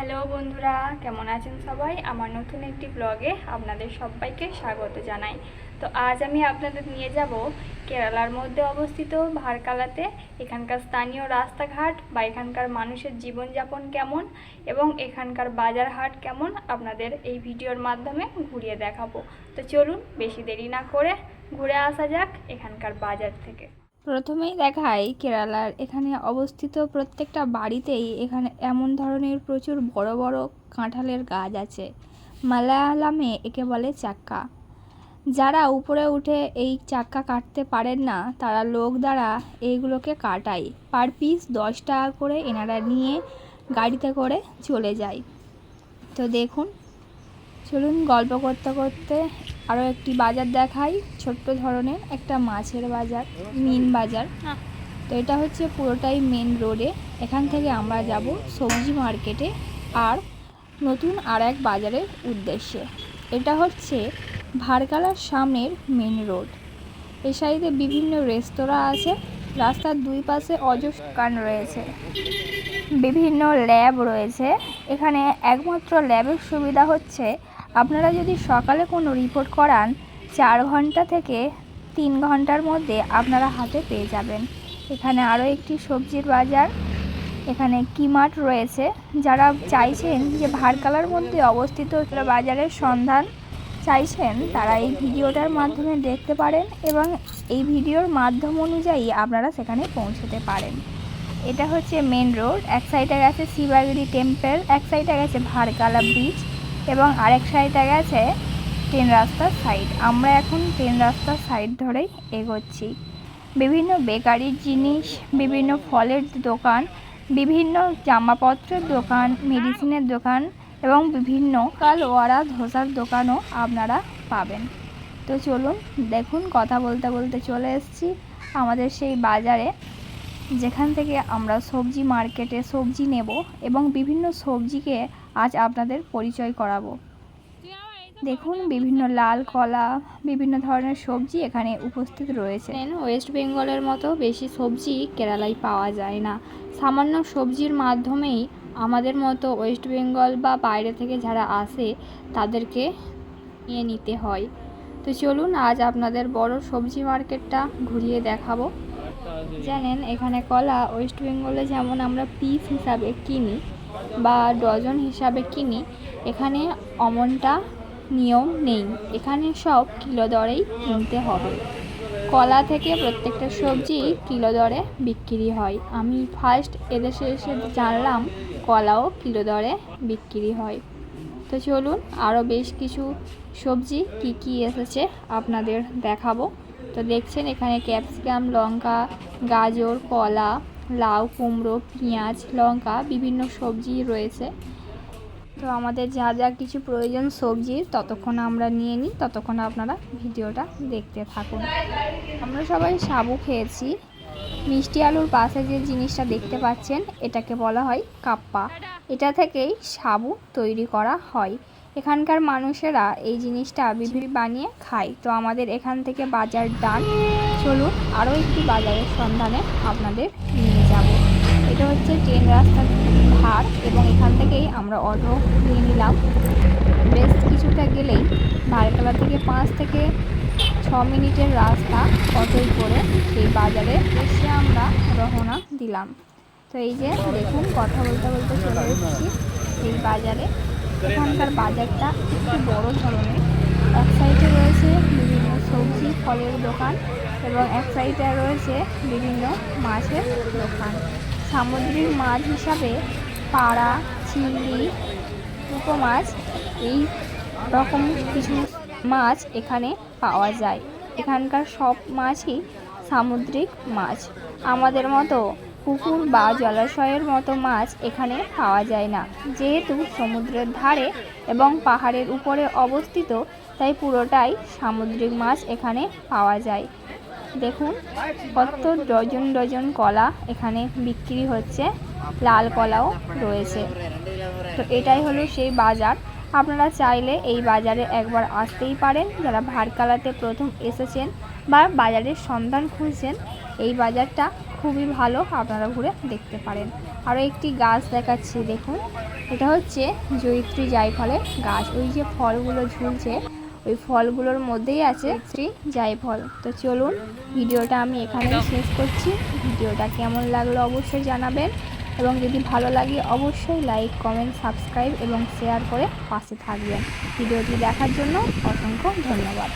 Hello বন্ধুরা, কেমন আছেন সবাই? আমার নতুন একটি ব্লগে আপনাদের সবাইকে স্বাগত জানাই। তো আজ আমি আপনাদের নিয়ে যাব কেরালার মধ্যে অবস্থিত ভারকালাতে। এখানকার স্থানীয় রাস্তাঘাট বা এখানকার মানুষের জীবনযাপন কেমন এবং এখানকার বাজার হাট কেমন আপনাদের এই ভিডিওর মাধ্যমে ঘুরিয়ে দেখাবো। তো চলুন বেশি দেরি না করে ঘুরে আসা যাক এখানকার বাজার থেকে। প্রথমেই দেখাই কেরালার এখানে অবস্থিত প্রত্যেকটা বাড়িতেই এখানে এমন ধরনের প্রচুর বড় বড় কাঁঠালের গাছ আছে। মালায়ালামে একে বলে চাক্কা। যারা উপরে উঠে এই চাক্কা কাটতে পারেন না তারা লোক দ্বারা এইগুলোকে কাটায়। পার পিস 10 টাকা করে এনারা নিয়ে গাড়িতে করে চলে যায়। তো দেখুন, চলুন গল্প করতে করতে আরও একটি বাজার দেখাই। ছোট্ট ধরনের একটা মাছের বাজার, মিন বাজার। তো এটা হচ্ছে পুরোটাই মেন রোডে। এখান থেকে আমরা যাব সবজি মার্কেটে আর নতুন আর এক বাজারের উদ্দেশ্যে। এটা হচ্ছে ভারকালার সামনের মেন রোড। এই সাইডে বিভিন্ন রেস্তোরাঁ আছে। রাস্তার দুই পাশে অজস্র দোকান রয়েছে, বিভিন্ন ল্যাব রয়েছে। এখানে একমাত্র ল্যাবের সুবিধা হচ্ছে আপনারা যদি সকালে কোনো রিপোর্ট করান 4 ঘন্টা থেকে 3 ঘন্টার মধ্যে আপনারা হাতে পেয়ে যাবেন। এখানে আরও একটি সবজির বাজার, এখানে কিমার্ট রয়েছে। যারা চাইছেন যে ভারকালার মধ্যে অবস্থিত বাজারের সন্ধান চাইছেন তারা এই ভিডিওটার মাধ্যমে দেখতে পারেন এবং এই ভিডিওর মাধ্যম অনুযায়ী আপনারা সেখানে পৌঁছতে পারেন। এটা হচ্ছে মেন রোড। এক সাইডে গেছে শিবাগিরি টেম্পল, এক সাইডে গেছে ভারকালা বিচ এবং আরেক সাইডে গেছে ট্রেন রাস্তার সাইড। আমরা এখন ট্রেন রাস্তার সাইড ধরেই এগোচ্ছি। বিভিন্ন বেকারির জিনিস, বিভিন্ন ফলের দোকান, বিভিন্ন জামাপত্রের দোকান, মেডিসিনের দোকান এবং বিভিন্ন কালওয়ারা ধোসার দোকানও আপনারা পাবেন। তো চলুন দেখুন, কথা বলতে বলতে চলে এসেছি আমাদের সেই বাজারে, যেখান থেকে আমরা সবজি মার্কেটে সবজি নেব এবং বিভিন্ন সবজিকে আজ আপনাদের পরিচয় করাবো। দেখুন, বিভিন্ন লাল কলা, বিভিন্ন ধরনের সবজি এখানে উপস্থিত রয়েছে। ওয়েস্ট বেঙ্গলের মতো বেশি সবজি কেরালায় পাওয়া যায় না। সামান্য সবজির মাধ্যমেই আমাদের মতো ওয়েস্ট বেঙ্গল বা বাইরে থেকে যারা আসে তাদেরকে নিয়ে নিতে হয়। তো চলুন আজ আপনাদের বড় সবজি মার্কেটটা ঘুরিয়ে দেখাবো। জানেন এখানে কলা ওয়েস্ট বেঙ্গলে যেমন আমরা পিস হিসাবে কিনি বা ডজন হিসাবে কিনি, এখানে অমনটা নিয়ম নেই। এখানে সব কিলো দরেই কিনতে হবে। কলা থেকে প্রত্যেকটা সবজি কিলো দরে বিক্রি হয়। আমি ফার্স্ট এদেশে এসে জানলাম কলাও কিলো দরে বিক্রি হয়। তো চলুন আরও বেশ কিছু সবজি কি এসেছে আপনাদের দেখাবো। তো দেখছেন এখানে ক্যাপসিকাম, লঙ্কা, গাজর, কলা, লাউ, কুমড়ো, পেঁয়াজ, লঙ্কা, বিভিন্ন সবজি রয়েছে। তো আমাদের যা যা কিছু প্রয়োজন সবজির ততক্ষণ আমরা নিয়ে নিই, ততক্ষণ আপনারা ভিডিওটা দেখতে থাকুন। আমরা সবাই সাবু খেয়েছি। মিষ্টি আলুর পাশে যে জিনিসটা দেখতে পাচ্ছেন এটাকে বলা হয় কাপ্পা। এটা থেকেই সাবু তৈরি করা হয়। এখানকার মানুষেরা এই জিনিসটা বিভিন্ন বানিয়ে খায়। তো আমাদের এখান থেকে বাজার ডান। চলুন আরও একটি বাজারের সন্ধানে আপনাদের নিয়ে যাব। এটা হচ্ছে ট্রেন রাস্তার ধার এবং এখান থেকেই আমরা অটো নিয়ে নিলাম। বেশ কিছুটা গেলেই ভারকালা থেকে 5 থেকে 6 মিনিটের রাস্তা অটোয় করে সেই বাজারে এসে আমরা রওনা দিলাম। তো এই যে দেখুন, কথা বলতে বলতে চলে এসেছি এই বাজারে। এখানকার বাজারটা একটু বড় ধরনের। এক সাইডে রয়েছে বিভিন্ন সবজি ফলের দোকান এবং এক সাইডে রয়েছে বিভিন্ন মাছের দোকান। সামুদ্রিক মাছ হিসাবে পাড়া, চিংড়ি, পুঁটি মাছ, এই রকম কিছু মাছ এখানে পাওয়া যায়। এখানকার সব মাছই সামুদ্রিক মাছ। আমাদের মতো পুকুর বা জলাশয়ের মতো মাছ এখানে পাওয়া যায় না। যেহেতু সমুদ্রের ধারে এবং পাহাড়ের উপরে অবস্থিত, তাই পুরোটাই সামুদ্রিক মাছ এখানে পাওয়া যায়। দেখুন কত ডজন ডজন কলা এখানে বিক্রি হচ্ছে, লাল কলাও রয়েছে। তো এটাই হলো সেই বাজার। আপনারা চাইলে এই বাজারে একবার আসতেই পারেন। যারা ভারকালাতে প্রথম এসেছেন বা বাজারের সন্ধান খুঁজছেন এই বাজারটা খুবই ভালো, আপনারা ঘুরে দেখতে পারেন। আরও একটি গাছ দেখাচ্ছি, দেখুন এটা হচ্ছে জয়িত্রী জায়ফলের গাছ। ওই যে ফলগুলো ঝুলছে ওই ফলগুলোর মধ্যেই আছে শ্রী জায়ফল। তো চলুন ভিডিওটা আমি এখানেই শেষ করছি। ভিডিওটা কেমন লাগলো অবশ্যই জানাবেন, এবং যদি ভালো লাগে অবশ্যই লাইক, কমেন্ট, সাবস্ক্রাইব এবং শেয়ার করে পাশে থাকবেন। ভিডিওটি দেখার জন্য অসংখ্য ধন্যবাদ।